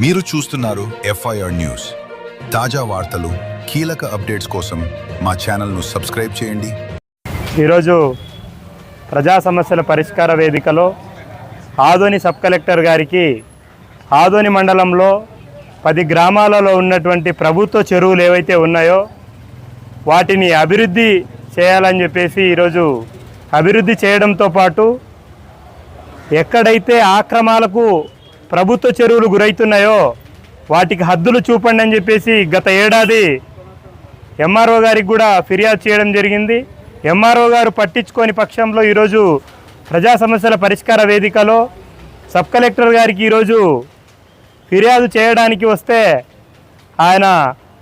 మీరు చూస్తున్నారు FIR news. తాజా వార్తలు, కీలక అప్డేట్స్ కోసం మా ఛానల్ను సబ్స్క్రైబ్ చేయండి. ఈరోజు ప్రజా సమస్యల పరిష్కార వేదికలో ఆదోని సబ్ కలెక్టర్ గారికి ఆదోని మండలంలో 10 గ్రామాలలో ఉన్నటువంటి ప్రభుత్వ చెరువులు ఏవైతే ఉన్నాయో వాటిని అభివృద్ధి చేయాలని చెప్పేసి ఈరోజు అభివృద్ధి చేయడంతో పాటు ఎక్కడైతే ఆక్రమాలకు ప్రభుత్వ చెరువులు గురవుతున్నాయో వాటికి హద్దులు చూపండి అని చెప్పేసి గత ఏడాది ఎంఆర్ఓ గారికి కూడా ఫిర్యాదు చేయడం జరిగింది. ఎంఆర్ఓ గారు పట్టించుకోని పక్షంలో ఈరోజు ప్రజా సమస్యల పరిష్కార వేదికలో సబ్ కలెక్టర్ గారికి ఈరోజు ఫిర్యాదు చేయడానికి వస్తే ఆయన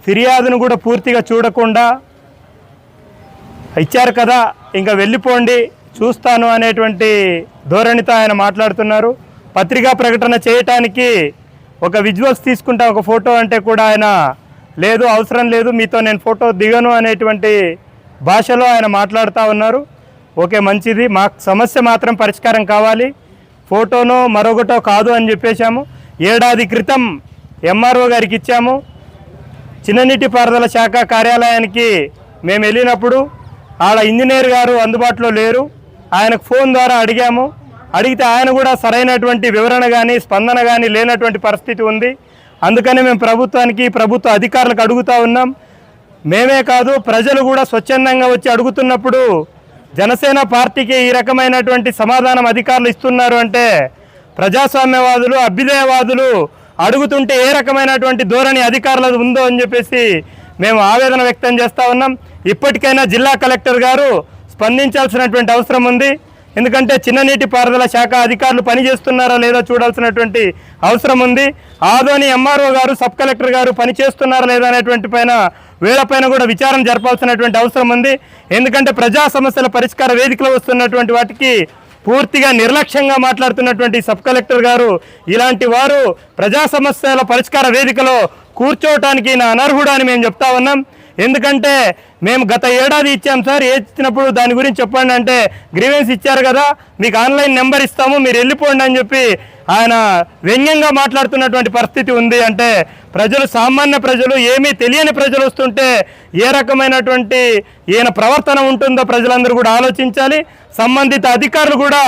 ఫిర్యాదును కూడా పూర్తిగా చూడకుండా ఇచ్చారు కదా ఇంకా వెళ్ళిపోండి చూస్తాను అనేటువంటి ధోరణితో ఆయన మాట్లాడుతున్నారు. పత్రికా ప్రకటన చేయటానికి ఒక విజువల్స్ తీసుకుంటా ఒక ఫోటో అంటే కూడా ఆయన లేదు, అవసరం లేదు, మీతో నేను ఫోటో దిగను అనేటువంటి భాషలో ఆయన మాట్లాడుతూ ఉన్నారు. ఓకే, మంచిది, మా సమస్య మాత్రం పరిష్కారం కావాలి, ఫోటోనో మరొకటో కాదు అని చెప్పేశాము. ఏడాది క్రితం ఎంఆర్ఓ గారికి ఇచ్చాము. చిన్ననీటిపారుదల శాఖ కార్యాలయానికి మేము వెళ్ళినప్పుడు ఆడ ఇంజనీర్ గారు అందుబాటులో లేరు. ఆయనకు ఫోన్ ద్వారా అడిగాము. అడిగితే ఆయన కూడా సరైనటువంటి వివరణ కానీ స్పందన కానీ లేనటువంటి పరిస్థితి ఉంది. అందుకని మేము ప్రభుత్వ అధికారులకు అడుగుతూ ఉన్నాం. మేమే కాదు, ప్రజలు కూడా స్వచ్ఛందంగా వచ్చి అడుగుతున్నప్పుడు జనసేన పార్టీకి ఈ రకమైనటువంటి సమాధానం అధికారులు ఇస్తున్నారు అంటే ప్రజాస్వామ్యవాదులు, అభ్యుదయవాదులు అడుగుతుంటే ఏ రకమైనటువంటి ధోరణి అధికారులది ఉందో అని చెప్పేసి మేము ఆవేదన వ్యక్తం చేస్తూ ఉన్నాం. ఇప్పటికైనా జిల్లా కలెక్టర్ గారు స్పందించాల్సినటువంటి అవసరం ఉంది. ఎందుకంటే చిన్ననీటిపారుదల శాఖ అధికారులు పనిచేస్తున్నారా లేదా చూడాల్సినటువంటి అవసరం ఉంది. ఆదోని ఎంఆర్ఓ గారు, సబ్ కలెక్టర్ గారు పనిచేస్తున్నారా లేదా అనేటువంటి వీళ్ళపైన కూడా విచారణ జరపాల్సినటువంటి అవసరం ఉంది. ఎందుకంటే ప్రజా సమస్యల పరిష్కార వేదికలో వస్తున్నటువంటి వాటికి పూర్తిగా నిర్లక్ష్యంగా మాట్లాడుతున్నటువంటి సబ్ కలెక్టర్ గారు ఇలాంటి వారు ప్రజా సమస్యల పరిష్కార వేదికలో కూర్చోవటానికి నా అనర్హుడు అని మేము చెప్తా ఉన్నాం. ఎందుకంటే మేము గత ఏడాది ఇచ్చాం సార్, ఇచ్చినప్పుడు దాని గురించి చెప్పండి అంటే గ్రీవెన్స్ ఇచ్చారు కదా, మీకు ఆన్లైన్ నెంబర్ ఇస్తాము, మీరు వెళ్ళిపోండి అని చెప్పి ఆయన వ్యంగ్యంగా మాట్లాడుతున్నటువంటి పరిస్థితి ఉంది. అంటే ప్రజలు, సామాన్య ప్రజలు, ఏమీ తెలియని ప్రజలు వస్తుంటే ఏ రకమైనటువంటి ఈయన ప్రవర్తన ఉంటుందో ప్రజలందరూ కూడా ఆలోచించాలి. సంబంధిత అధికారులు కూడా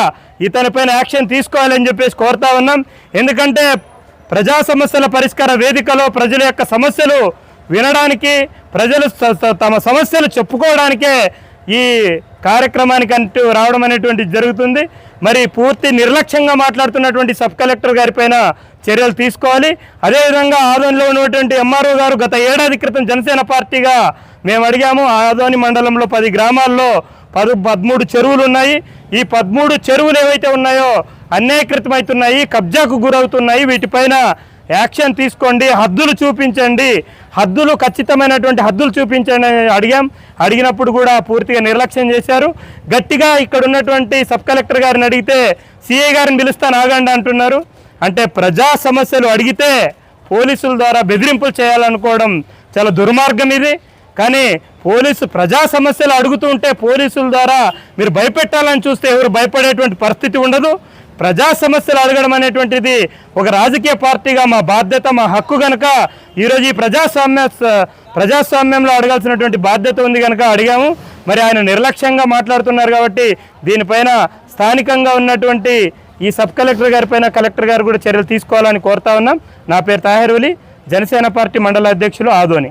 ఇతనిపైన యాక్షన్ తీసుకోవాలని చెప్పేసి కోరుతా ఉన్నాం. ఎందుకంటే ప్రజా సమస్యల పరిష్కార వేదికలో ప్రజల యొక్క సమస్యలు వినడానికి, ప్రజలు తమ సమస్యలు చెప్పుకోవడానికే ఈ కార్యక్రమానికి అంటూ రావడం అనేటువంటిది జరుగుతుంది. మరి పూర్తి నిర్లక్ష్యంగా మాట్లాడుతున్నటువంటి సబ్ కలెక్టర్ గారి పైన చర్యలు తీసుకోవాలి. అదేవిధంగా ఆదోనిలో ఉన్నటువంటి ఎంఆర్ఓ గారు గత ఏడాది క్రితం జనసేన పార్టీగా మేము అడిగాము. ఆదోని మండలంలో 10 గ్రామాల్లో 13 చెరువులు ఉన్నాయి. ఈ 13 చెరువులు ఏవైతే ఉన్నాయో అన్యాయకృతమవుతున్నాయి, కబ్జాకు గురవుతున్నాయి, వీటిపైన యాక్షన్ తీసుకోండి, హద్దులు చూపించండి, హద్దులు ఖచ్చితమైనటువంటి హద్దులు చూపించండి అని అడిగినప్పుడు కూడా పూర్తిగా నిర్లక్ష్యం చేశారు. గట్టిగా ఇక్కడ ఉన్నటువంటి సబ్ కలెక్టర్ గారిని అడిగితే సిఐ గారిని పిలుస్తాను ఆగండి అంటున్నారు. అంటే ప్రజా సమస్యలు అడిగితే పోలీసుల ద్వారా బెదిరింపులు చేయాలనుకోవడం చాలా దుర్మార్గం ఇది. కానీ ప్రజా సమస్యలు అడుగుతూ ఉంటే పోలీసుల ద్వారా మీరు భయపెట్టాలని చూస్తే ఎవరు భయపడేటువంటి పరిస్థితి ఉండదు. ప్రజా సమస్యలు అడగడం అనేటువంటిది ఒక రాజకీయ పార్టీగా మా బాధ్యత, మా హక్కు కనుక ఈరోజు ఈ ప్రజాస్వామ్యంలో అడగాల్సినటువంటి బాధ్యత ఉంది కనుక అడిగాము. మరి ఆయన నిర్లక్ష్యంగా మాట్లాడుతున్నారు కాబట్టి దీనిపైన స్థానికంగా ఉన్నటువంటి ఈ సబ్ కలెక్టర్ గారి పైన కలెక్టర్ గారు కూడా చర్యలు తీసుకోవాలని కోరుతా ఉన్నాం. నా పేరు తాహిర్ వలి, జనసేన పార్టీ మండల అధ్యక్షులు, ఆదోని.